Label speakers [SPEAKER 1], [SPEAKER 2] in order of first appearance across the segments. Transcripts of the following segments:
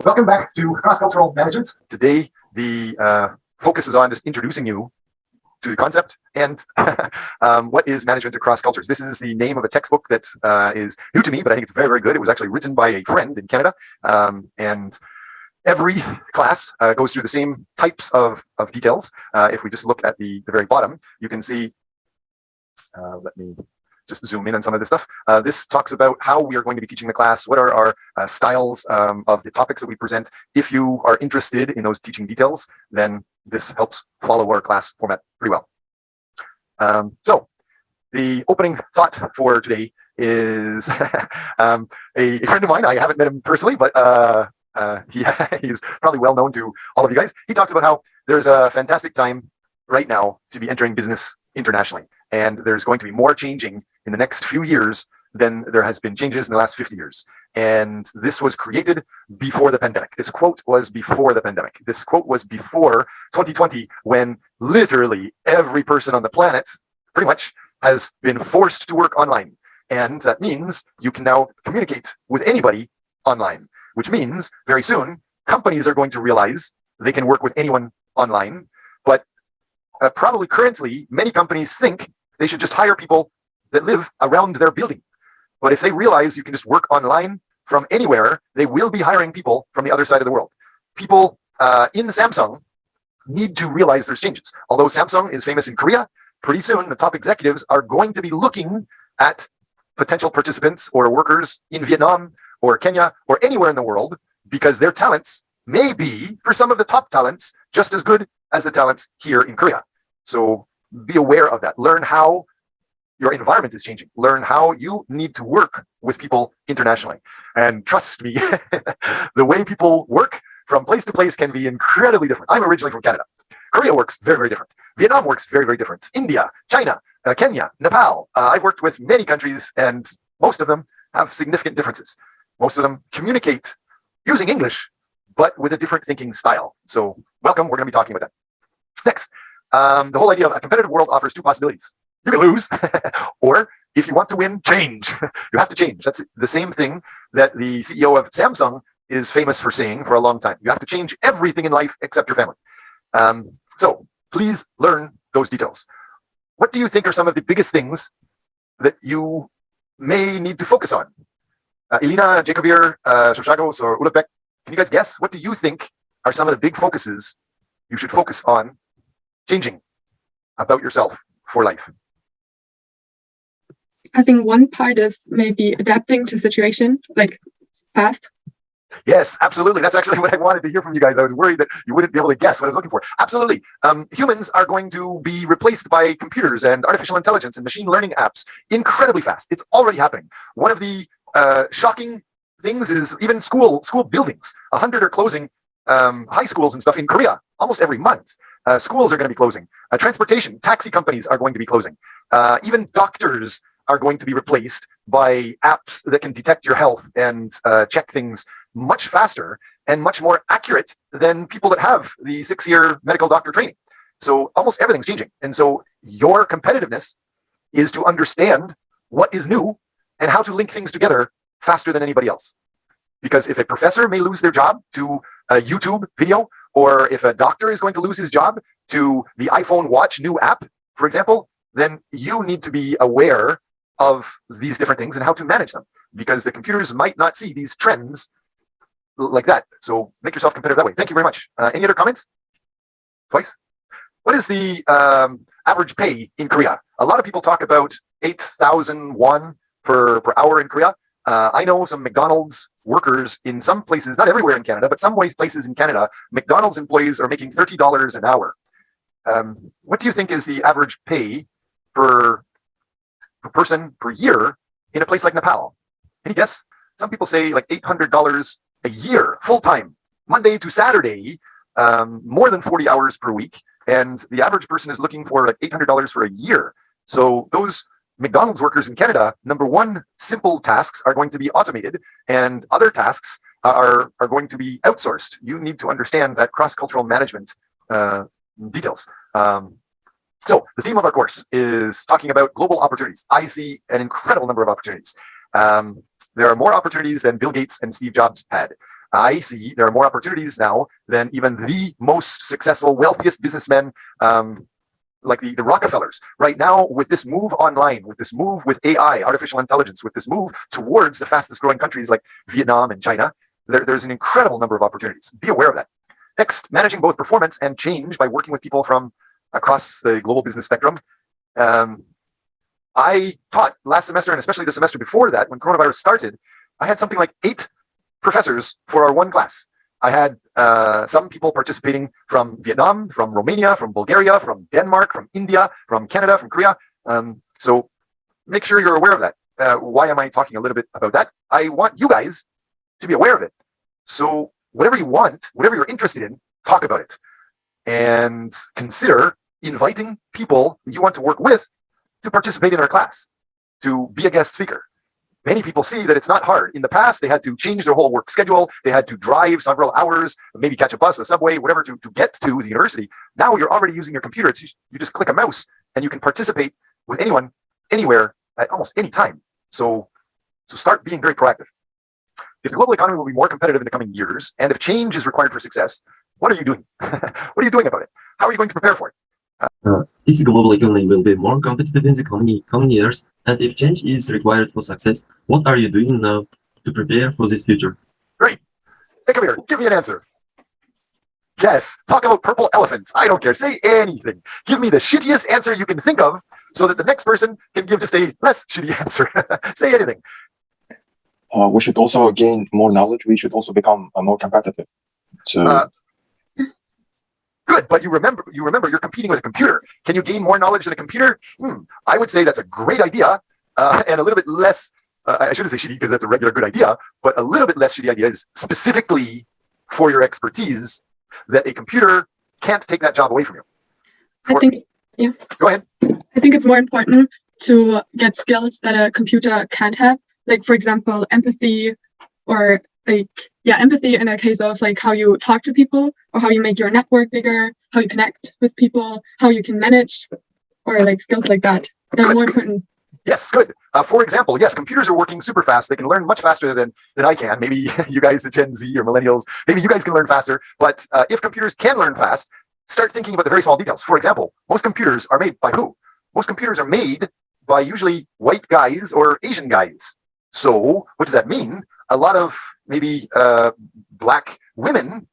[SPEAKER 1] Welcome back to Cross-Cultural Management. Today, the focus is on just introducing you to the concept and what is management across cultures. This is the name of a textbook that is new to me, but I think it's very, very good. It was actually written by a friend in Canada, and every class goes through the same types of details. If we just look at the very bottom, you can see, let me just zoom in on some of this stuff. This talks about how we are going to be teaching the class, what are our styles of the topics that we present. If you are interested in those teaching details, then this helps follow our class format pretty well. So the opening thought for today is a friend of mine. I haven't met him personally, but he's probably well known to all of you guys. He talks about how there's a fantastic time right now to be entering business internationally. And there's going to be more changing in the next few years than there has been changes in the last 50 years. And this was created before the pandemic. This quote was before the pandemic. This quote was before 2020, when literally every person on the planet pretty much has been forced to work online. And that means you can now communicate with anybody online, which means very soon companies are going to realize they can work with anyone online. But probably currently, many companies think they should just hire people that live around their building. But if they realize you can just work online from anywhere, they will be hiring people from the other side of the world. People in Samsung need to realize there's changes. Although Samsung is famous in Korea, pretty soon the top executives are going to be looking at potential participants or workers in Vietnam or Kenya or anywhere in the world, because their talents may be, for some of the top talents, just as good as the talents here in Korea. So be aware of that. Learn how your environment is changing. Learn how you need to work with people internationally. And trust me, the way people work from place to place can be incredibly different. I'm originally from Canada. Korea works very, very different. Vietnam works very, very different. India, China, Kenya, Nepal. I've worked with many countries, and most of them have significant differences. Most of them communicate using English, but with a different thinking style. So welcome, we're going to be talking about that. Next, the whole idea of a competitive world offers two possibilities. You can lose, or if you want to win, change. You have to change. That's the same thing that the CEO of Samsung is famous for saying for a long time. You have to change everything in life except your family. So please learn those details. What do you think are some of the biggest things that you may need to focus on? Elena, Jacobir, Shoshagos, or Ulapek, can you guys guess? What do you think are some of the big focuses you should focus on changing about yourself for life?
[SPEAKER 2] I think one part is maybe adapting to situations like fast.
[SPEAKER 1] Yes, absolutely. That's actually what I wanted to hear from you guys. I was worried that you wouldn't be able to guess what I was looking for. Absolutely. Humans are going to be replaced by computers and artificial intelligence and machine learning apps incredibly fast. It's already happening. One of the shocking things is even school buildings. 100 are closing, high schools and stuff in Korea almost every month. Schools are going to be closing. Transportation, taxi companies are going to be closing. Even doctors are going to be replaced by apps that can detect your health and check things much faster and much more accurate than people that have the 6-year medical doctor training. So almost everything's changing. And so your competitiveness is to understand what is new and how to link things together faster than anybody else. Because if a professor may lose their job to a YouTube video, or if a doctor is going to lose his job to the iPhone Watch new app, for example, then you need to be aware of these different things and how to manage them, because the computers might not see these trends like that. So make yourself competitive that way. Thank you very much. Any other comments? Twice? What is the average pay in Korea? A lot of people talk about 8,000 won per hour in Korea. I know some McDonald's workers in some places, not everywhere in Canada, but some places in Canada, McDonald's employees are making $30 an hour. What do you think is the average pay per person per year in a place like Nepal? Any guess? Some people say like $800 a year, full time, Monday to Saturday, more than 40 hours per week. And the average person is looking for like $800 for a year. So those McDonald's workers in Canada, number one, simple tasks are going to be automated, and other tasks are going to be outsourced. You need to understand that cross-cultural management details. So the theme of our course is talking about global opportunities. I see an incredible number of opportunities. There are more opportunities than Bill Gates and Steve Jobs had. I see there are more opportunities now than even the most successful, wealthiest businessmen, like the Rockefellers. Right now, with this move online, with this move with AI, artificial intelligence, with this move towards the fastest growing countries like Vietnam and China, there's an incredible number of opportunities. Be aware of that. Next, managing both performance and change by working with people from across the global business spectrum. I taught last semester, and especially the semester before that, when coronavirus started, I had something like 8 professors for our one class. I had some people participating from Vietnam, from Romania, from Bulgaria, from Denmark, from India, from Canada, from Korea. So make sure you're aware of that. Why am I talking a little bit about that? I want you guys to be aware of it. So whatever you want, whatever you're interested in, talk about it. And consider inviting people you want to work with to participate in our class, to be a guest speaker. Many people see that it's not hard. In the past, they had to change their whole work schedule. They had to drive several hours, maybe catch a bus, a subway, whatever, to get to the university. Now you're already using your computer. You just click a mouse and you can participate with anyone, anywhere, at almost any time. So start being very proactive. If the global economy will be more competitive in the coming years, and if change is required for success, what are you doing? What are you doing about it? How are you going to prepare for it?
[SPEAKER 3] If the global economy will be more competitive in the coming years, and if change is required for success, what are you doing now to prepare for this future?
[SPEAKER 1] Great. Hey, come here. Give me an answer. Yes. Talk about purple elephants. I don't care. Say anything. Give me the shittiest answer you can think of so that the next person can give just a less shitty answer. Say anything.
[SPEAKER 4] We should also gain more knowledge. We should also become more competitive. So
[SPEAKER 1] good, but you remember you're competing with a computer. Can you gain more knowledge than a computer? I would say that's a great idea, and a little bit less. I shouldn't say shitty because that's a regular good idea, but a little bit less shitty idea is specifically for your expertise that a computer can't take that job away from you.
[SPEAKER 2] Yeah.
[SPEAKER 1] Go ahead.
[SPEAKER 2] I think it's more important to get skills that a computer can't have. Like, for example, empathy, or empathy in a case of like how you talk to people, or how you make your network bigger, how you connect with people, how you can manage, or like skills like that. They're more important.
[SPEAKER 1] Yes, good. For example, yes, computers are working super fast. They can learn much faster than I can. Maybe you guys, the Gen Z or millennials, maybe you guys can learn faster. But if computers can learn fast, start thinking about the very small details. For example, most computers are made by who? Most computers are made by usually white guys or Asian guys. So what does that mean? A lot of maybe black women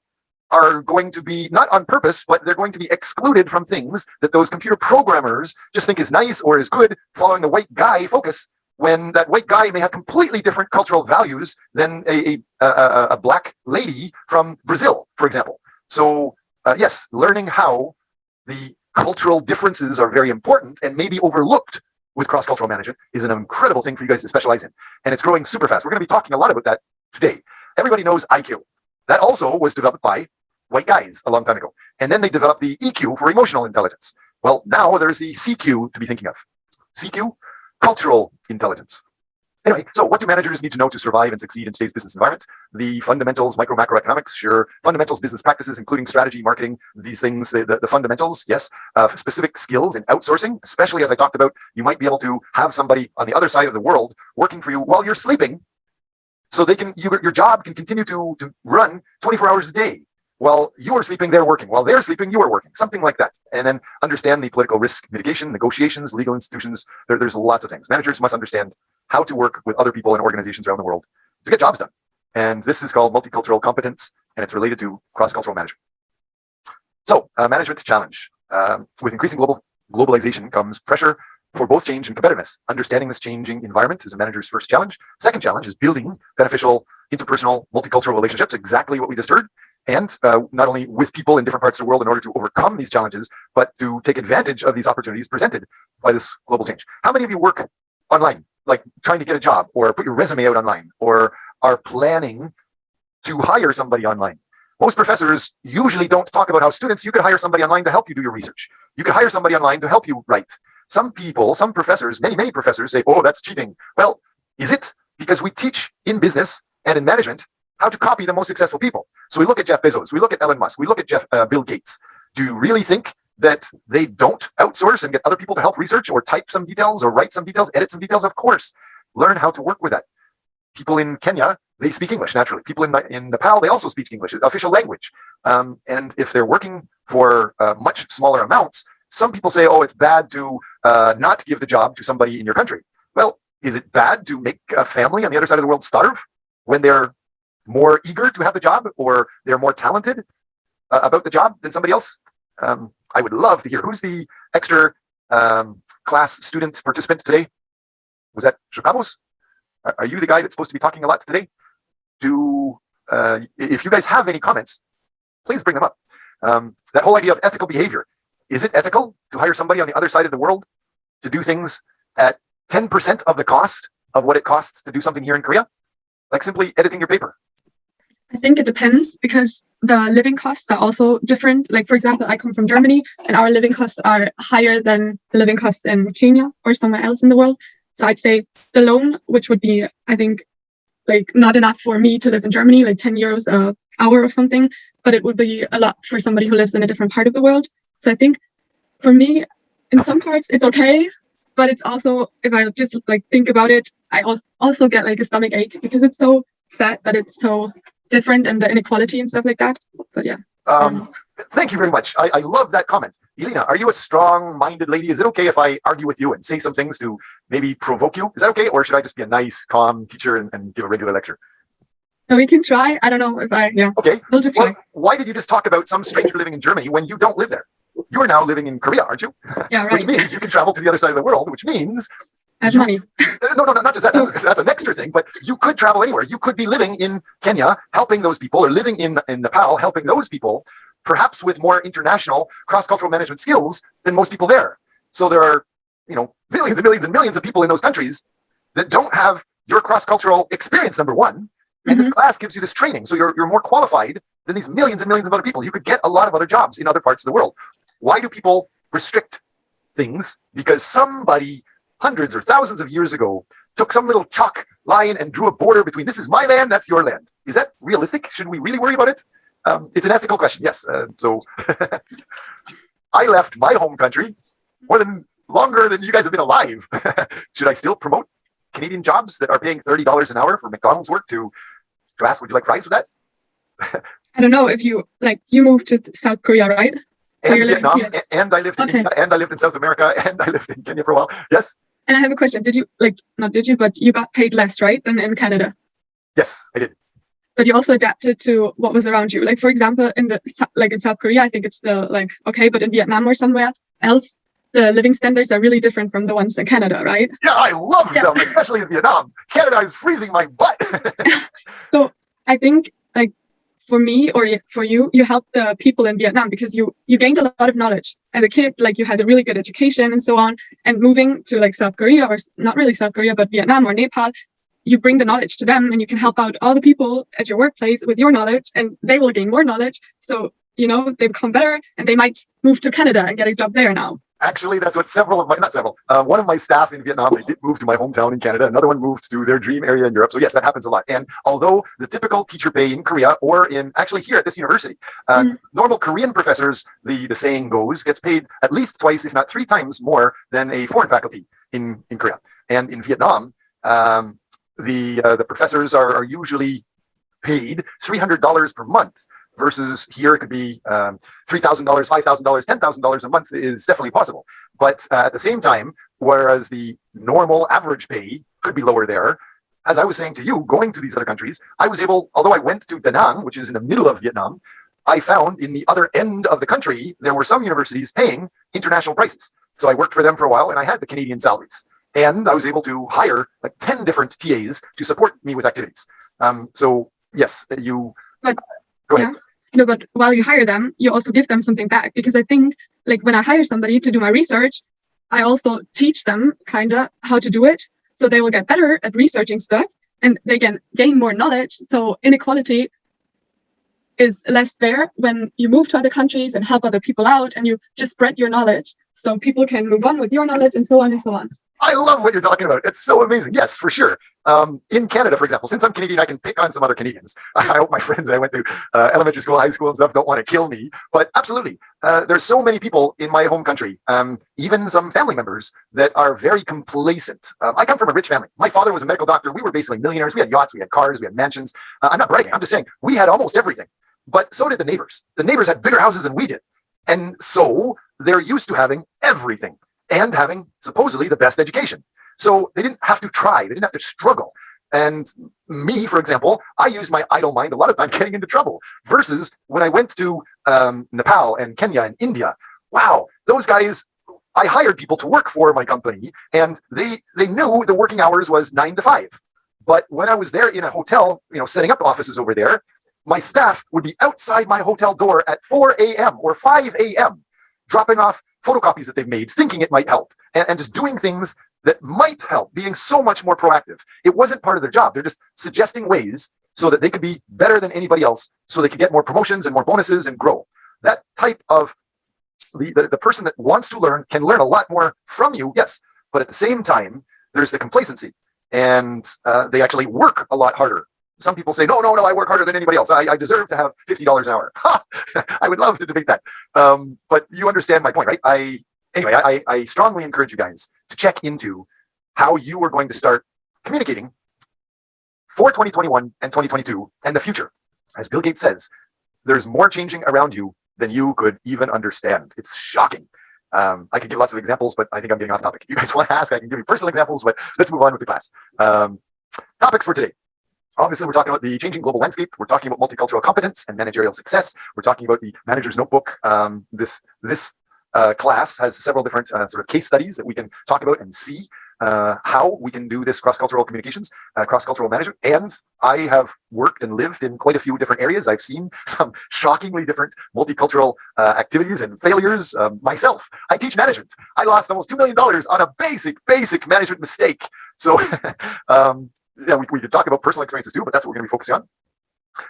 [SPEAKER 1] are going to be, not on purpose, but they're going to be excluded from things that those computer programmers just think is nice or is good, following the white guy focus, when that white guy may have completely different cultural values than a black lady from Brazil, for example. So yes, learning how the cultural differences are very important and maybe overlooked with cross-cultural management is an incredible thing for you guys to specialize in. And it's growing super fast. We're going to be talking a lot about that today. Everybody knows IQ. That also was developed by white guys a long time ago. And then they developed the EQ for emotional intelligence. Well, now there's the CQ to be thinking of. CQ, cultural intelligence. Anyway, so what do managers need to know to survive and succeed in today's business environment? The fundamentals, macroeconomics, sure. Fundamentals, business practices, including strategy, marketing, these things, the fundamentals, yes. Specific skills in outsourcing, especially as I talked about, you might be able to have somebody on the other side of the world working for you while you're sleeping, so they can your job can continue to run 24 hours a day. While you are sleeping, they're working. While they're sleeping, you are working. Something like that. And then understand the political risk mitigation, negotiations, legal institutions. There's lots of things. Managers must understand how to work with other people and organizations around the world to get jobs done. And this is called multicultural competence, and it's related to cross-cultural management. So, management challenge. With increasing globalization comes pressure for both change and competitiveness. Understanding this changing environment is a manager's first challenge. Second challenge is building beneficial interpersonal multicultural relationships, exactly what we just heard. And not only with people in different parts of the world in order to overcome these challenges, but to take advantage of these opportunities presented by this global change. How many of you work online, like trying to get a job, or put your resume out online, or are planning to hire somebody online? Most professors usually don't talk about how students, you could hire somebody online to help you do your research. You could hire somebody online to help you write. Some people, some professors, many professors say, oh, that's cheating. Well, is it? Because we teach in business and in management how to copy the most successful people. So we look at Jeff Bezos, we look at Elon Musk, we look at Bill Gates. Do you really think that they don't outsource and get other people to help research or type some details or write some details, edit some details? Of course. Learn how to work with that. People in Kenya they speak English naturally. People in Nepal, they also speak English, official language. And if they're working for much smaller amounts, some people say, oh, it's bad to not give the job to somebody in your country. Well, is it bad to make a family on the other side of the world starve when they're more eager to have the job or they're more talented about the job than somebody else? I would love to hear who's the extra class student participant today. Was that Chocamos? Are you the guy that's supposed to be talking a lot today? If you guys have any comments, please bring them up. That whole idea of ethical behavior. Is it ethical to hire somebody on the other side of the world to do things at 10% of the cost of what it costs to do something here in Korea? Like simply editing your paper.
[SPEAKER 2] I think it depends because the living costs are also different. Like, for example, I come from Germany and our living costs are higher than the living costs in Kenya or somewhere else in the world. So I'd say the loan, which would be, I think, like not enough for me to live in Germany, like 10 euros an hour or something, but it would be a lot for somebody who lives in a different part of the world. So I think for me, in some parts, it's okay. But it's also, if I just like think about it, I also get like a stomach ache because it's so sad that it's so different and the inequality and stuff like that. But yeah.
[SPEAKER 1] Thank you very much. I love that comment. Elena, are you a strong-minded lady? Is it okay if I argue with you and say some things to maybe provoke you? Is that okay? Or should I just be a nice, calm teacher and give a regular lecture?
[SPEAKER 2] No, we can try. I don't know if yeah.
[SPEAKER 1] Okay.
[SPEAKER 2] We'll just try.
[SPEAKER 1] Why did you just talk about some stranger living in Germany when you don't live there? You are now living in Korea, aren't you?
[SPEAKER 2] Yeah, right.
[SPEAKER 1] Which means you can travel to the other side of the world, which means
[SPEAKER 2] I have money.
[SPEAKER 1] No, not just that. That's an extra thing. But you could travel anywhere. You could be living in Kenya, helping those people, or living in Nepal, helping those people, perhaps with more international cross-cultural management skills than most people there. So there are, millions and millions and millions of people in those countries that don't have your cross-cultural experience, number one. And this class gives you this training. So you're more qualified than these millions and millions of other people. You could get a lot of other jobs in other parts of the world. Why do people restrict things? Because somebody hundreds or thousands of years ago took some little chalk line and drew a border between this is my land, that's your land. Is that realistic? Should we really worry about it? It's an ethical question, yes. So I left my home country longer than you guys have been alive. Should I still promote Canadian jobs that are paying $30 an hour for McDonald's work to ask, would you like fries with that?
[SPEAKER 2] I don't know if you moved to South Korea, right? So
[SPEAKER 1] and Vietnam, and I lived in India, and I lived in South America, and I lived in Kenya for a while. Yes.
[SPEAKER 2] And I have a question. Did you but you got paid less, right, than in Canada?
[SPEAKER 1] Yes, I did.
[SPEAKER 2] But you also adapted to what was around you. Like, for example, in South Korea, I think it's still okay, but in Vietnam or somewhere else, the living standards are really different from the ones in Canada, right?
[SPEAKER 1] Yeah, I love them, especially in Vietnam. Canada is freezing my butt.
[SPEAKER 2] So I think for me or for you helped the people in Vietnam because you gained a lot of knowledge as a kid. Like, you had a really good education and so on. And moving to South Korea, or not really South Korea, but Vietnam or Nepal, you bring the knowledge to them and you can help out all the people at your workplace with your knowledge, and they will gain more knowledge. So, they become better and they might move to Canada and get a job there now.
[SPEAKER 1] Actually, that's what one of my staff in Vietnam, they did move to my hometown in Canada. Another one moved to their dream area in Europe. So yes, that happens a lot. And although the typical teacher pay in Korea or actually here at this university, normal Korean professors, the saying goes, gets paid at least twice, if not 3 times more than a foreign faculty in Korea. And in Vietnam, the professors are usually paid $300 per month. Versus here, it could be $3,000, $5,000, $10,000 a month is definitely possible. But at the same time, whereas the normal average pay could be lower there, as I was saying to you, going to these other countries, I was able, although I went to Da Nang, which is in the middle of Vietnam, I found in the other end of the country, there were some universities paying international prices. So I worked for them for a while and I had the Canadian salaries. And I was able to hire 10 different TAs to support me with activities. So yes, go ahead.
[SPEAKER 2] Yeah. No, but while you hire them, you also give them something back, because I think when I hire somebody to do my research, I also teach them how to do it, so they will get better at researching stuff and they can gain more knowledge. So inequality is less there when you move to other countries and help other people out and you just spread your knowledge so people can move on with your knowledge and so on and so on.
[SPEAKER 1] I love what you're talking about. It's so amazing. Yes, for sure. In Canada, for example, since I'm Canadian, I can pick on some other Canadians. I hope my friends I went to elementary school, high school, and stuff don't want to kill me. But absolutely, there's so many people in my home country, even some family members that are very complacent. I come from a rich family. My father was a medical doctor. We were basically millionaires. We had yachts, we had cars, we had mansions. I'm not bragging. I'm just saying we had almost everything. But so did the neighbors. The neighbors had bigger houses than we did. And so they're used to having everything and having supposedly the best education. So they didn't have to try, they didn't have to struggle. And me, for example, I used my idle mind a lot of time getting into trouble versus when I went to Nepal and Kenya and India. Wow, those guys, I hired people to work for my company and they knew the working hours was 9 to 5. But when I was there in a hotel, setting up offices over there, my staff would be outside my hotel door at 4 a.m. or 5 a.m. dropping off photocopies that they've made, thinking it might help, and just doing things that might help, being so much more proactive. It wasn't part of their job. They're just suggesting ways so that they could be better than anybody else, so they could get more promotions and more bonuses and grow. That type of the person that wants to learn can learn a lot more from you, yes, but at the same time, there's the complacency, and they actually work a lot harder. Some people say, no, I work harder than anybody else. I deserve to have $50 an hour. I would love to debate that. But you understand my point, right? I strongly encourage you guys to check into how you are going to start communicating for 2021 and 2022 and the future. As Bill Gates says, there's more changing around you than you could even understand. It's shocking. I can give lots of examples, but I think I'm getting off topic. If you guys want to ask, I can give you personal examples, but let's move on with the class. Topics for today. Obviously, we're talking about the changing global landscape. We're talking about multicultural competence and managerial success. We're talking about the manager's notebook. This class has several different sort of case studies that we can talk about and see how we can do this cross-cultural communications, cross-cultural management. And I have worked and lived in quite a few different areas. I've seen some shockingly different multicultural activities and failures myself. I teach management. I lost almost $2 million on a basic management mistake. So yeah, we could talk about personal experiences too, but that's what we're going to be focusing on.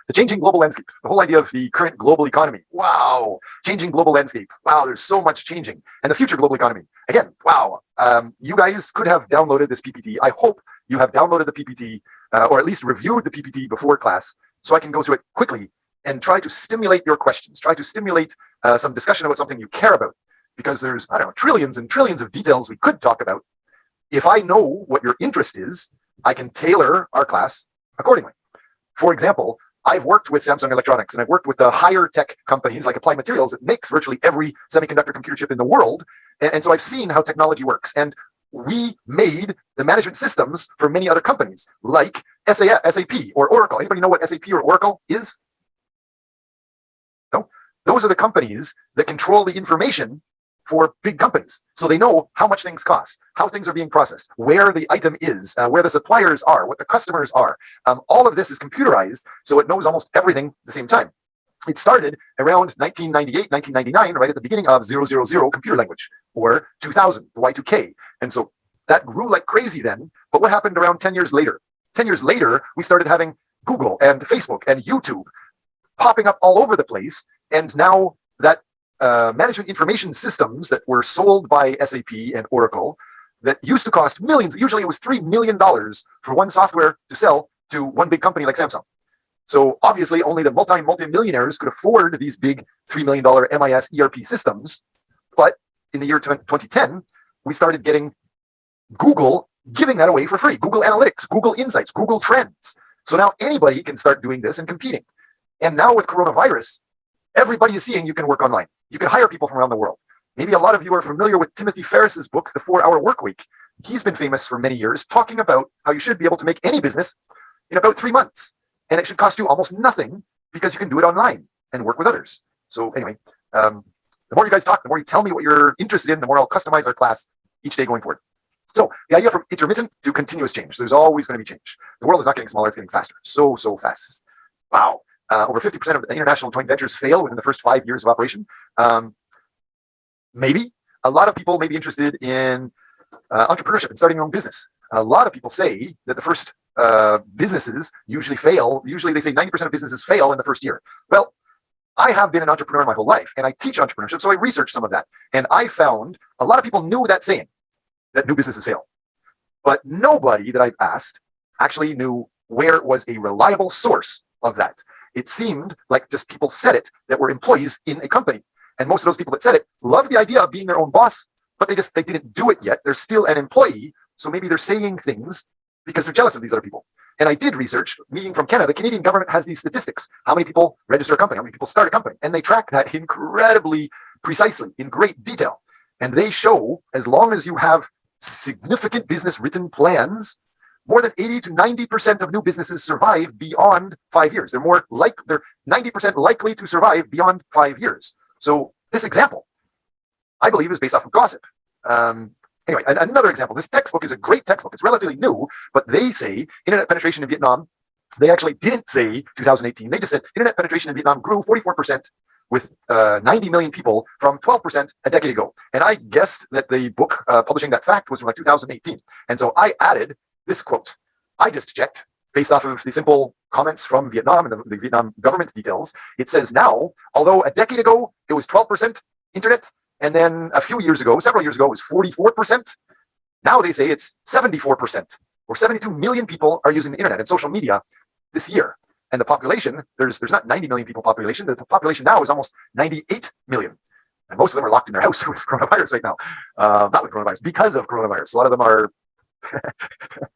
[SPEAKER 1] The changing global landscape, the whole idea of the current global economy. Wow, changing global landscape. Wow, there's so much changing. And the future global economy. Again, wow, you guys could have downloaded this PPT. I hope you have downloaded the PPT or at least reviewed the PPT before class so I can go through it quickly and try to stimulate your questions, try to stimulate some discussion about something you care about. Because there's, I don't know, trillions and trillions of details we could talk about. If I know what your interest is, I can tailor our class accordingly. For example, I've worked with Samsung Electronics and I've worked with the higher tech companies like Applied Materials that makes virtually every semiconductor computer chip in the world. And so I've seen how technology works. And we made the management systems for many other companies like SAP or Oracle. Anybody know what SAP or Oracle is? No? Those are the companies that control the information for big companies. So they know how much things cost, how things are being processed, where the item is, where the suppliers are, what the customers are. All of this is computerized, so it knows almost everything at the same time. It started around 1998, 1999, right at the beginning of 000 computer language, or 2000, the Y2K. And so that grew like crazy then. But what happened around 10 years later? 10 years later, we started having Google and Facebook and YouTube popping up all over the place. And now that management information systems that were sold by SAP and Oracle that used to cost millions, usually it was $3 million for one software to sell to one big company like Samsung. So obviously only the multi-millionaires could afford these big $3 million MIS ERP systems. But in the year 2010, we started getting Google giving that away for free. Google Analytics, Google Insights, Google Trends. So now anybody can start doing this and competing. And now with coronavirus, everybody is seeing you can work online. You can hire people from around the world. Maybe a lot of you are familiar with Timothy Ferriss's book, The 4-Hour Workweek. He's been famous for many years talking about how you should be able to make any business in about 3 months. And it should cost you almost nothing because you can do it online and work with others. So anyway, the more you guys talk, the more you tell me what you're interested in, the more I'll customize our class each day going forward. So the idea from intermittent to continuous change. There's always going to be change. The world is not getting smaller, it's getting faster. So fast. Wow. Over 50% of international joint ventures fail within the first 5 years of operation. Maybe a lot of people may be interested in entrepreneurship and starting their own business. A lot of people say that the first businesses usually fail. Usually they say 90% of businesses fail in the first year. Well, I have been an entrepreneur my whole life and I teach entrepreneurship, so I researched some of that. And I found a lot of people knew that saying, that new businesses fail. But nobody that I've asked actually knew where was a reliable source of that. It seemed like just people said it that were employees in a company. And most of those people that said it loved the idea of being their own boss, but they didn't do it yet. They're still an employee. So maybe they're saying things because they're jealous of these other people. And I did research, meaning from Canada, the Canadian government has these statistics. How many people register a company? How many people start a company? And they track that incredibly precisely, in great detail. And they show, as long as you have significant business written plans, more than 80 to 90% of new businesses survive beyond 5 years. They're 90% likely to survive beyond 5 years. So this example, I believe, is based off of gossip. Anyway, another example. This textbook is a great textbook. It's relatively new, but they say internet penetration in Vietnam. They actually didn't say 2018. They just said internet penetration in Vietnam grew 44% with 90 million people from 12% a decade ago. And I guessed that the book publishing that fact was from like 2018. And so I added this quote. I just checked based off of the simple comments from Vietnam and the Vietnam government details. It says now, although a decade ago it was 12% internet, and then a few years ago, several years ago, it was 44%. Now they say it's 74%, or 72 million people are using the internet and social media this year. And the population, there's not 90 million people population. The population now is almost 98 million. And most of them are locked in their house with coronavirus right now. Not with coronavirus, because of coronavirus. A lot of them are,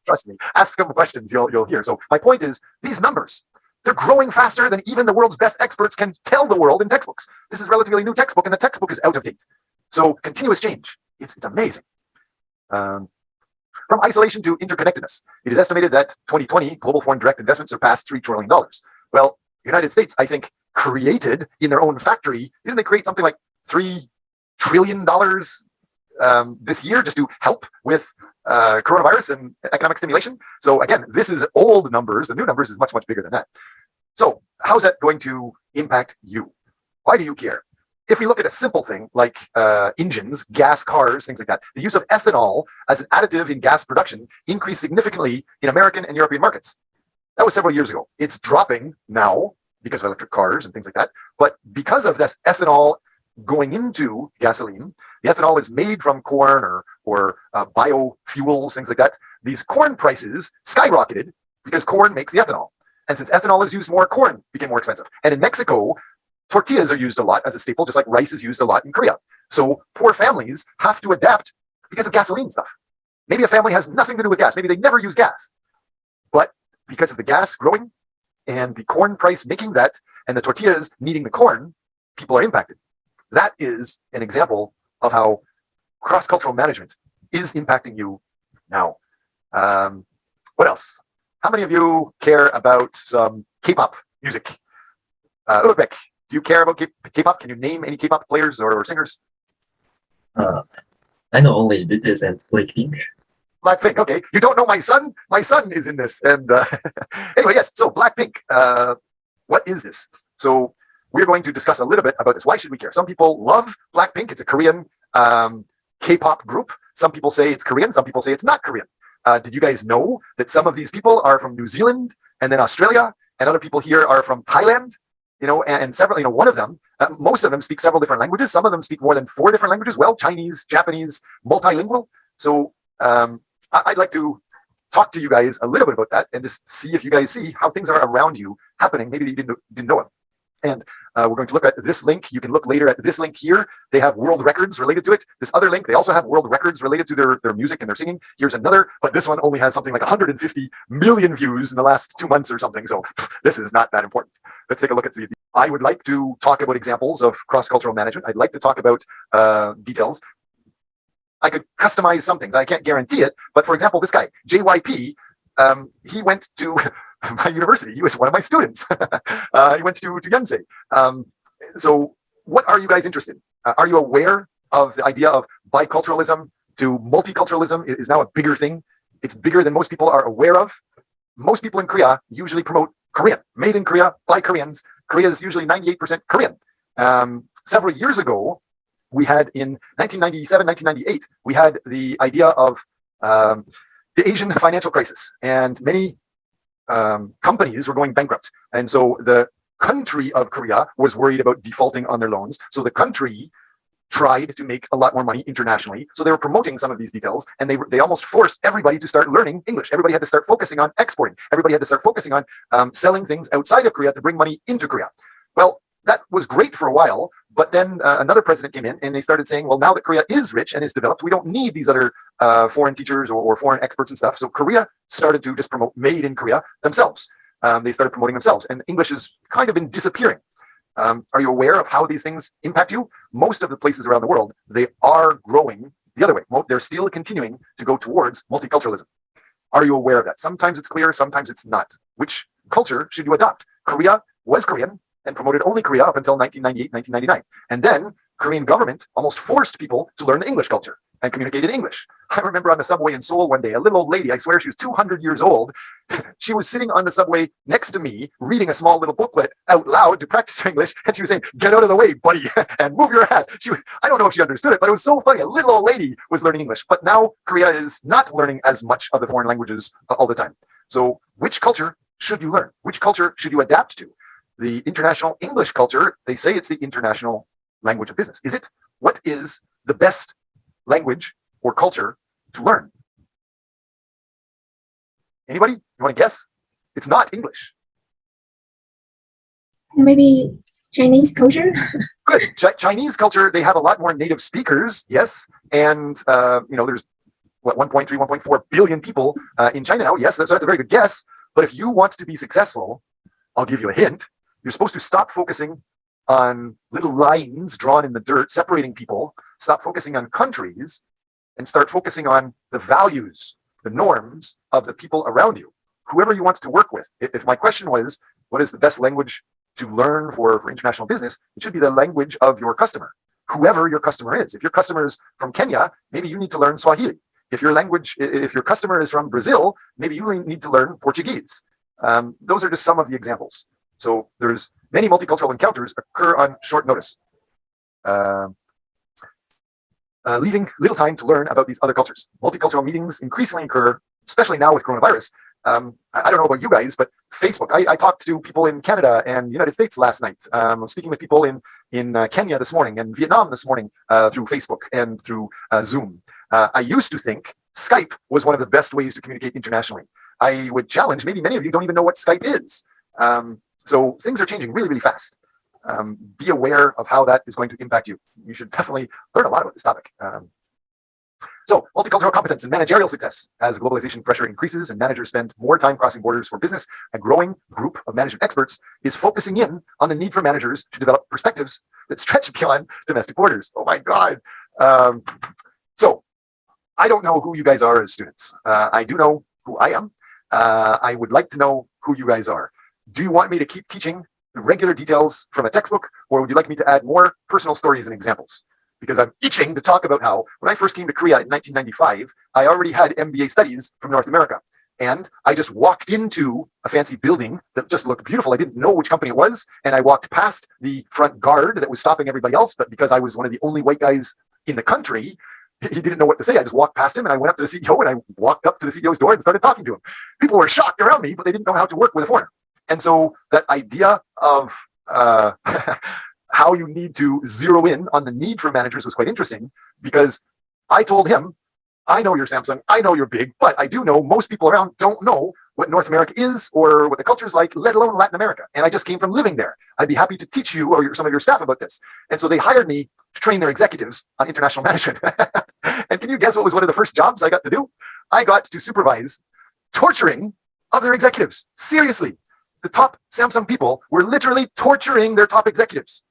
[SPEAKER 1] trust me, ask them questions, you'll hear. So my point is, these numbers, they're growing faster than even the world's best experts can tell the world in textbooks. This is a relatively new textbook, and the textbook is out of date. So continuous change, it's amazing. From isolation to interconnectedness, it is estimated that 2020 global foreign direct investment surpassed $3 trillion. Well, the United States, I think, created in their own factory, didn't they create something like $3 trillion this year just to help with coronavirus and economic stimulation? So again, this is old numbers. The new numbers is much, much bigger than that. So how's that going to impact you? Why do you care? If we look at a simple thing like engines, gas cars, things like that, the use of ethanol as an additive in gas production increased significantly in American and European markets. That was several years ago. It's dropping now because of electric cars and things like that. But because of this ethanol going into gasoline, the ethanol is made from corn or biofuels, things like that. These corn prices skyrocketed because corn makes the ethanol. And since ethanol is used more, corn became more expensive. And in Mexico, tortillas are used a lot as a staple, just like rice is used a lot in Korea. So poor families have to adapt because of gasoline stuff. Maybe a family has nothing to do with gas. Maybe they never use gas. But because of the gas growing and the corn price making that and the tortillas needing the corn, people are impacted. That is an example of how cross-cultural management is impacting you now. What else? How many of you care about some K-pop music? Ulrich, do you care about K-pop? Can you name any K-pop players or singers?
[SPEAKER 3] I know only BTS and Blackpink.
[SPEAKER 1] Blackpink, okay. You don't know my son? My son is in this. And anyway, yes, so Blackpink, what is this? So we're going to discuss a little bit about this. Why should we care? Some people love Blackpink. It's a Korean K-pop group. Some people say it's Korean. Some people say it's not Korean. Did you guys know that some of these people are from New Zealand and then Australia, and other people here are from Thailand? And several, one of them, most of them speak several different languages. Some of them speak more than 4 different languages. Well, Chinese, Japanese, multilingual. So I'd like to talk to you guys a little bit about that and just see if you guys see how things are around you happening. Maybe you didn't know it. And we're going to look at this link. You can look later at this link here. They have world records related to it. This other link, they also have world records related to their music and their singing. Here's another, but this one only has something like 150 million views in the last 2 months or something. So this is not that important. Let's take a look at the. I would like to talk about examples of cross-cultural management. I'd like to talk about details. I could customize some things. I can't guarantee it. But for example, this guy, JYP, he went to my university. He was one of my students. He went to Yonsei. So what are you guys interested in? Are you aware of the idea of biculturalism to multiculturalism is now a bigger thing? It's bigger than most people are aware of. Most people in Korea usually promote Korean, made in Korea by Koreans. Korea is usually 98% Korean. Several years ago, we had in 1997, 1998, we had the idea of the Asian financial crisis, and many companies were going bankrupt. And so the country of Korea was worried about defaulting on their loans. So the country tried to make a lot more money internationally. So they were promoting some of these details, and they almost forced everybody to start learning English. Everybody had to start focusing on exporting. Everybody had to start focusing on selling things outside of Korea to bring money into Korea. Well, that was great for a while, but then another president came in and they started saying, well, now that Korea is rich and is developed, we don't need these other foreign teachers or foreign experts and stuff. So Korea started to just promote made in Korea themselves. They started promoting themselves, and English has kind of been disappearing. Are you aware of how these things impact you? Most of the places around the world, they are growing the other way. They're still continuing to go towards multiculturalism. Are you aware of that? Sometimes it's clear, sometimes it's not. Which culture should you adopt? Korea was Korean and promoted only Korea up until 1998, 1999. And then Korean government almost forced people to learn the English culture and communicate in English. I remember on the subway in Seoul one day, a little old lady, I swear she was 200 years old. She was sitting on the subway next to me, reading a small little booklet out loud to practice her English. And she was saying, get out of the way, buddy, and move your ass. I don't know if she understood it, but it was so funny. A little old lady was learning English. But now Korea is not learning as much of the foreign languages all the time. So which culture should you learn? Which culture should you adapt to? The international English culture, they say it's the international language of business. Is it? What is the best language or culture to learn? Anybody? You want to guess? It's not English.
[SPEAKER 5] Maybe Chinese culture.
[SPEAKER 1] Good. Chinese culture, they have a lot more native speakers, yes. And, there's what, 1.3, 1.4 billion people in China now. Yes, so that's a very good guess. But if you want to be successful, I'll give you a hint. You're supposed to stop focusing on little lines drawn in the dirt separating people, stop focusing on countries, and start focusing on the values, the norms of the people around you, whoever you want to work with. If my question was, what is the best language to learn for international business, it should be the language of your customer, whoever your customer is. If your customer is from Kenya, maybe you need to learn Swahili. If your customer is from Brazil, maybe you need to learn Portuguese. Those are just some of the examples. So there's many multicultural encounters occur on short notice, leaving little time to learn about these other cultures. Multicultural meetings increasingly occur, especially now with coronavirus. I don't know about you guys, but Facebook, I talked to people in Canada and the United States last night. I'm speaking with people in Kenya this morning and Vietnam this morning through Facebook and through Zoom. I used to think Skype was one of the best ways to communicate internationally. I would challenge, maybe many of you don't even know what Skype is. So things are changing really, really fast. Be aware of how that is going to impact you. You should definitely learn a lot about this topic. So multicultural competence and managerial success. As globalization pressure increases and managers spend more time crossing borders for business, a growing group of management experts is focusing in on the need for managers to develop perspectives that stretch beyond domestic borders. Oh my God. So I don't know who you guys are as students. I do know who I am. I would like to know who you guys are. Do you want me to keep teaching the regular details from a textbook, or would you like me to add more personal stories and examples? Because I'm itching to talk about how, when I first came to Korea in 1995, I already had MBA studies from North America. And I just walked into a fancy building that just looked beautiful. I didn't know which company it was. And I walked past the front guard that was stopping everybody else. But because I was one of the only white guys in the country, he didn't know what to say. I just walked past him and I went up to the CEO and I walked up to the CEO's door and started talking to him. People were shocked around me, but they didn't know how to work with a foreigner. And so that idea of how you need to zero in on the need for managers was quite interesting, because I told him, I know you're Samsung, I know you're big, but I do know most people around don't know what North America is or what the culture is like, let alone Latin America. And I just came from living there. I'd be happy to teach you or some of your staff about this. And so they hired me to train their executives on international management. And can you guess what was one of the first jobs I got to do? I got to supervise torturing other executives. Seriously. The top Samsung people were literally torturing their top executives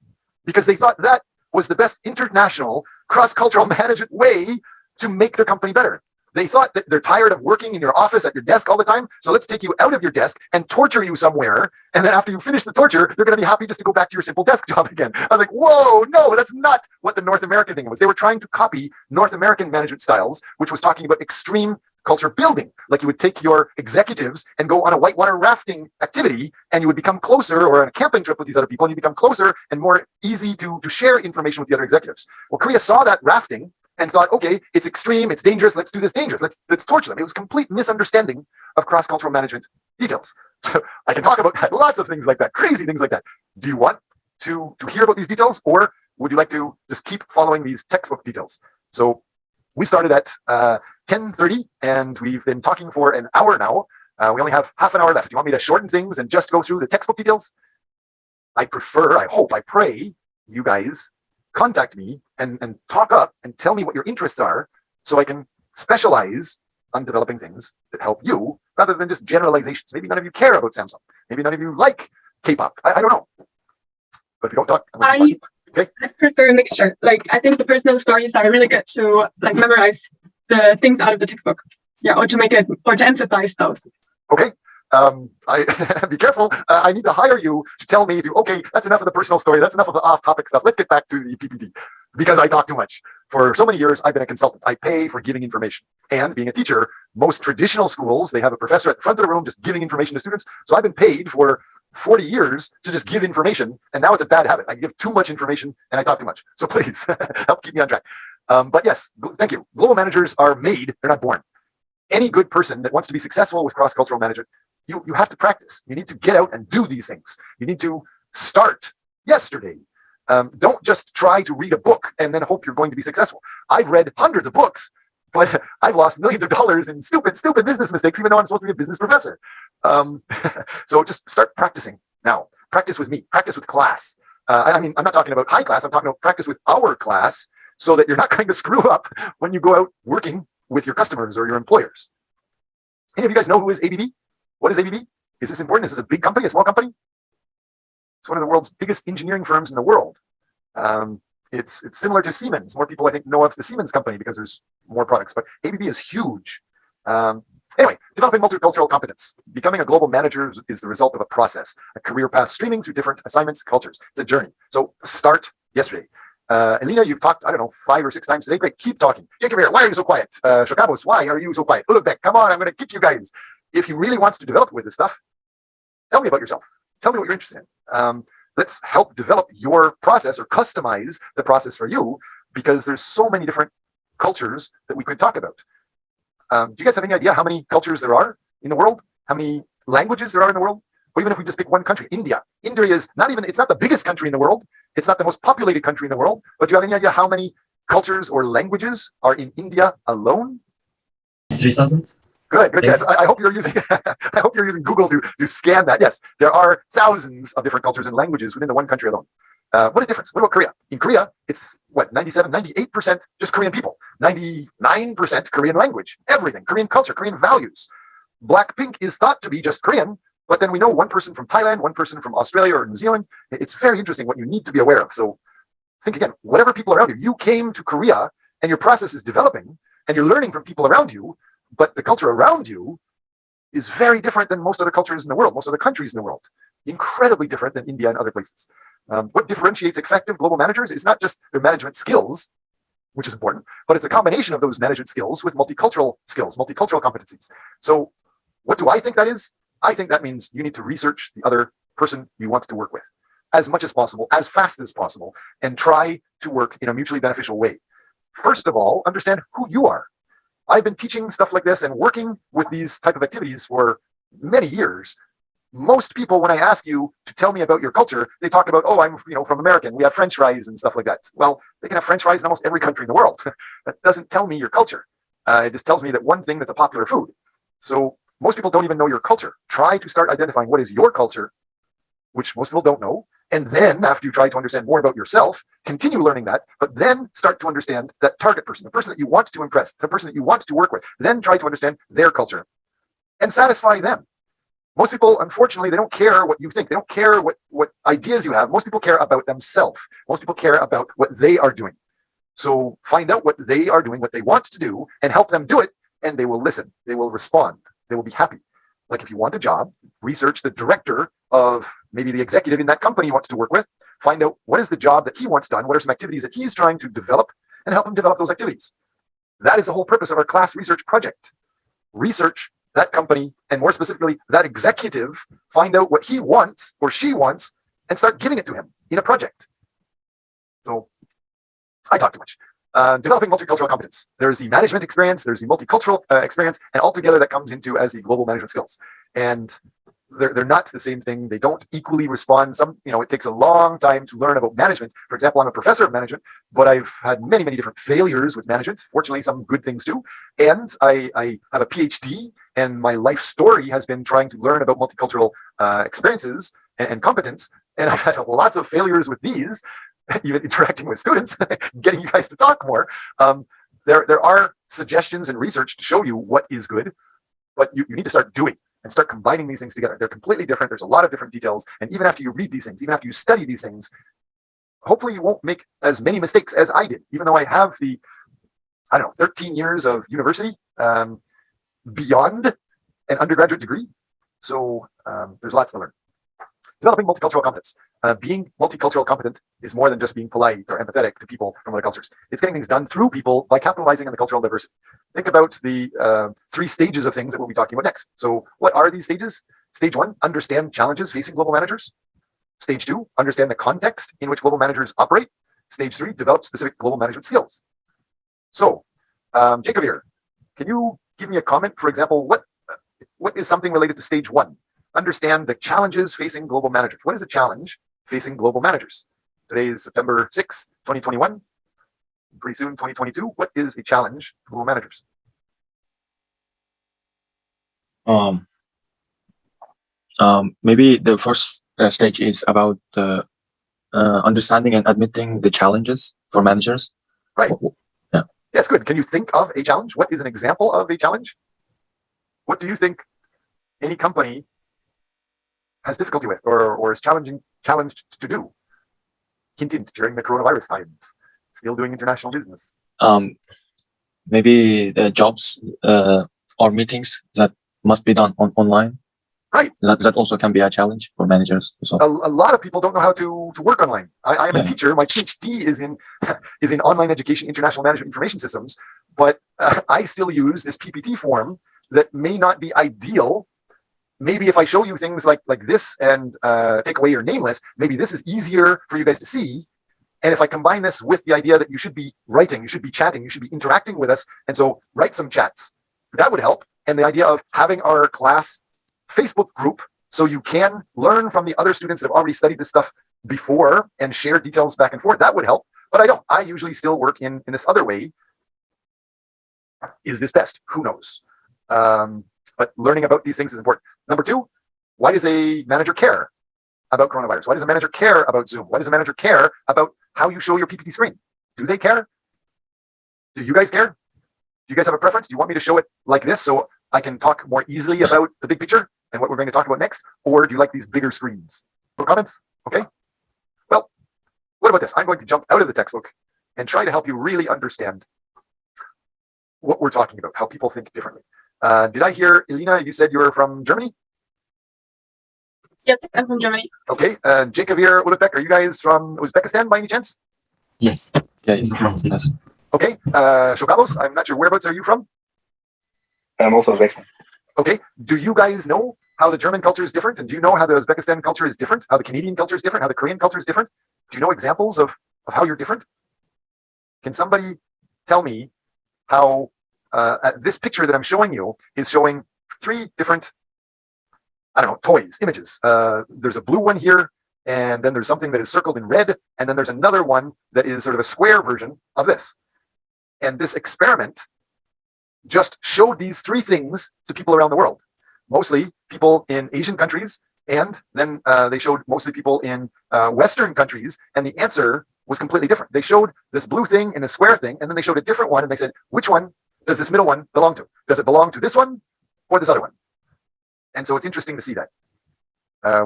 [SPEAKER 1] because they thought that was the best international cross-cultural management way to make their company better. They thought that they're tired of working in your office at your desk all the time, so let's take you out of your desk and torture you somewhere, and then after you finish the torture, you're going to be happy just to go back to your simple desk job again. I was like, whoa, no, that's not what the North American thing was. They were trying to copy North American management styles, which was talking about extreme culture building. Like you would take your executives and go on a whitewater rafting activity, and you would become closer, or on a camping trip with these other people, and you become closer and more easy to share information with the other executives. Well, Korea saw that rafting and thought, okay, it's extreme, it's dangerous, let's do this dangerous, let's torture them. It was a complete misunderstanding of cross-cultural management details. So I can talk about that, lots of things like that, crazy things like that. Do you want to hear about these details, or would you like to just keep following these textbook details? So we started at 10:30 and we've been talking for an hour now. We only have half an hour left. Do you want me to shorten things and just go through the textbook details? I prefer, I hope, I pray you guys contact me and talk up and tell me what your interests are so I can specialize on developing things that help you rather than just generalizations. Maybe none of you care about Samsung. Maybe none of you like K-pop. I don't know. But if you don't talk,
[SPEAKER 2] I prefer a mixture. Like, I think the personal stories are really good to like memorize the things out of the textbook. Yeah, or to make it, or to emphasize those.
[SPEAKER 1] Okay. I be careful. I need to hire you to tell me okay, that's enough of the personal story. That's enough of the off-topic stuff. Let's get back to the PPT because I talk too much. For so many years, I've been a consultant. I pay for giving information. And being a teacher, most traditional schools, they have a professor at the front of the room just giving information to students. So I've been paid for 40 years to just give information. And now it's a bad habit. I give too much information and I talk too much. So please help keep me on track. But yes, thank you. Global managers are made, they're not born. Any good person that wants to be successful with cross-cultural management, you have to practice. You need to get out and do these things. You need to start yesterday. Don't just try to read a book and then hope you're going to be successful. I've read hundreds of books, but I've lost millions of dollars in stupid business mistakes, even though I'm supposed to be a business professor. So just start practicing now. Practice with me. Practice with class. I mean, I'm not talking about high class. I'm talking about practice with our class so that you're not going to screw up when you go out working with your customers or your employers. Any of you guys know who is ABB? What is ABB? Is this important? Is this a big company, a small company? It's one of the world's biggest engineering firms in the world. It's similar to Siemens. More people, I think, know of the Siemens company because there's more products, but ABB is huge. Anyway, developing multicultural competence. Becoming a global manager is the result of a process, a career path streaming through different assignments, cultures. It's a journey. So start yesterday. Elena, you've talked, I don't know, 5 or 6 times today. Great, keep talking. Jacob here, why are you so quiet? Shokabos, why are you so quiet? Ulugbeck, come on, I'm going to kick you guys. If you really want to develop with this stuff, tell me about yourself. Tell me what you're interested in. Let's help develop your process or customize the process for you because there's so many different cultures that we could talk about. Do you guys have any idea how many cultures there are in the world? How many languages there are in the world? Or even if we just pick one country, India. India is not even, it's not the biggest country in the world. It's not the most populated country in the world. But do you have any idea how many cultures or languages are in India alone?
[SPEAKER 3] 3,000.
[SPEAKER 1] Good. Yes, I hope you're using I hope you're using Google to scan that. Yes, there are thousands of different cultures and languages within the one country alone. What a difference. What about Korea? In Korea, it's what, 97, 98% just Korean people, 99% Korean language, everything, Korean culture, Korean values. Blackpink is thought to be just Korean, but then we know one person from Thailand, one person from Australia or New Zealand. It's very interesting what you need to be aware of. So think again, whatever people around you, you came to Korea and your process is developing and you're learning from people around you, but the culture around you is very different than most other cultures in the world, most other countries in the world. Incredibly different than India and other places. What differentiates effective global managers is not just their management skills, which is important, but it's a combination of those management skills with multicultural skills, multicultural competencies. So what do I think that is? I think that means you need to research the other person you want to work with as much as possible, as fast as possible, and try to work in a mutually beneficial way. First of all, understand who you are. I've been teaching stuff like this and working with these type of activities for many years. Most people, when I ask you to tell me about your culture, they talk about, oh, I'm from American. We have French fries and stuff like that. Well, they can have French fries in almost every country in the world. That doesn't tell me your culture. It just tells me that one thing that's a popular food. So most people don't even know your culture. Try to start identifying what is your culture, which most people don't know. And then after you try to understand more about yourself, continue learning that, but then start to understand that target person, the person that you want to impress, the person that you want to work with. Then try to understand their culture and satisfy them. Most people, unfortunately, they don't care what you think. They don't care what ideas you have. Most people care about themselves. Most people care about what they are doing. So find out what they are doing, what they want to do, and help them do it, and they will listen. They will respond. They will be happy. Like if you want a job, research the director of maybe the executive in that company you want to work with. Find out what is the job that he wants done, what are some activities that he's trying to develop, and help him develop those activities. That is the whole purpose of our class research project. Research that company, and more specifically, that executive, find out what he wants or she wants, and start giving it to him in a project. So I talk too much. Developing multicultural competence. There's the management experience, there's the multicultural experience, and altogether that comes into as the global management skills. And they're not the same thing. They don't equally respond. It takes a long time to learn about management. For example, I'm a professor of management, but I've had many, many different failures with management. Fortunately, some good things too. And I have a PhD, and my life story has been trying to learn about multicultural experiences and competence. And I've had lots of failures with these, even interacting with students, getting you guys to talk more. There are suggestions and research to show you what is good, but you need to start doing and start combining these things together. They're completely different. There's a lot of different details. And even after you read these things, even after you study these things, hopefully you won't make as many mistakes as I did, even though I have 13 years of university beyond an undergraduate degree. So there's lots to learn. Developing multicultural competence. Being multicultural competent is more than just being polite or empathetic to people from other cultures. It's getting things done through people by capitalizing on the cultural diversity. Think about the 3 stages of things that we'll be talking about next. So what are these stages? Stage 1, understand challenges facing global managers. Stage 2, understand the context in which global managers operate. Stage 3, develop specific global management skills. So, Jacob here, can you give me a comment? For example, what is something related to stage 1? Understand the challenges facing global managers. What is a challenge facing global managers? Today is September 6th, 2021. Pretty soon, 2022. What is a challenge for global managers?
[SPEAKER 4] Maybe the first stage is about understanding and admitting the challenges for managers.
[SPEAKER 1] Right.
[SPEAKER 4] Yeah.
[SPEAKER 1] Yes, good. Can you think of a challenge? What is an example of a challenge? What do you think any company has difficulty with or is challenged to do? Hint, hint, during the coronavirus times, still doing international business.
[SPEAKER 4] Maybe the jobs or meetings that must be done online.
[SPEAKER 1] Right.
[SPEAKER 4] That also can be a challenge for managers. So.
[SPEAKER 1] A lot of people don't know how to work online. I am a teacher. My PhD is in online education, international management information systems, but I still use this PPT form that may not be ideal. Maybe if I show you things like this and take away your name list, maybe this is easier for you guys to see. And if I combine this with the idea that you should be writing, you should be chatting, you should be interacting with us, and so write some chats, that would help. And the idea of having our class Facebook group so you can learn from the other students that have already studied this stuff before and share details back and forth, that would help. But I don't. I usually still work in this other way. Is this best? Who knows? But learning about these things is important. Number 2, why does a manager care about coronavirus? Why does a manager care about Zoom? Why does a manager care about how you show your PPT screen? Do they care? Do you guys care? Do you guys have a preference? Do you want me to show it like this so I can talk more easily about the big picture and what we're going to talk about next? Or do you like these bigger screens? No comments? Okay. Well, what about this? I'm going to jump out of the textbook and try to help you really understand what we're talking about, how people think differently. Did I hear, Elena, you said you were from Germany?
[SPEAKER 2] Yes, I'm from Germany.
[SPEAKER 1] Okay. Jacob here, Ulubek, are you guys from Uzbekistan by any chance?
[SPEAKER 3] Yes.
[SPEAKER 4] Yes.
[SPEAKER 1] Okay. Shogalos, I'm not sure. Whereabouts are you from?
[SPEAKER 6] I'm also Uzbek.
[SPEAKER 1] Okay. Do you guys know how the German culture is different? And do you know how the Uzbekistan culture is different? How the Canadian culture is different? How the Korean culture is different? Do you know examples of how you're different? Can somebody tell me how this picture that I'm showing you is showing 3 different, toys, images. There's a blue one here, and then there's something that is circled in red, and then there's another one that is sort of a square version of this. And this experiment just showed these 3 things to people around the world, mostly people in Asian countries, and then they showed mostly people in Western countries, and the answer was completely different. They showed this blue thing and a square thing, and then they showed a different one, and they said, which one does this middle one belong to? Does it belong to this one or this other one? And so it's interesting to see that.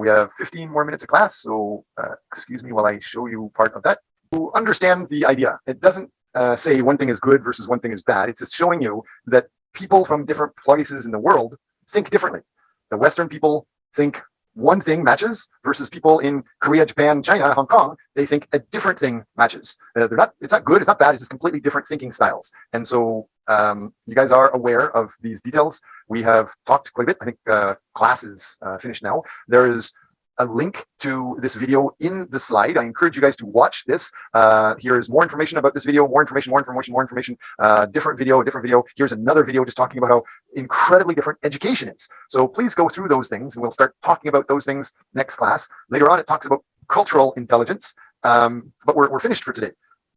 [SPEAKER 1] We have 15 more minutes of class, so excuse me while I show you part of that. To understand the idea, it doesn't say one thing is good versus one thing is bad. It's just showing you that people from different places in the world think differently. The Western people think one thing matches versus people in Korea, Japan, China, Hong Kong, they think a different thing matches. It's not good, it's not bad, it's just completely different thinking styles. And so you guys are aware of these details. We have talked quite a bit. I think class is finished now. There is a link to this video in the slide. I encourage you guys to watch this. Here is more information about this video, more information, different video. Here's another video just talking about how incredibly different education is. So please go through those things, and we'll start talking about those things next class. Later on, it talks about cultural intelligence, but we're finished for today.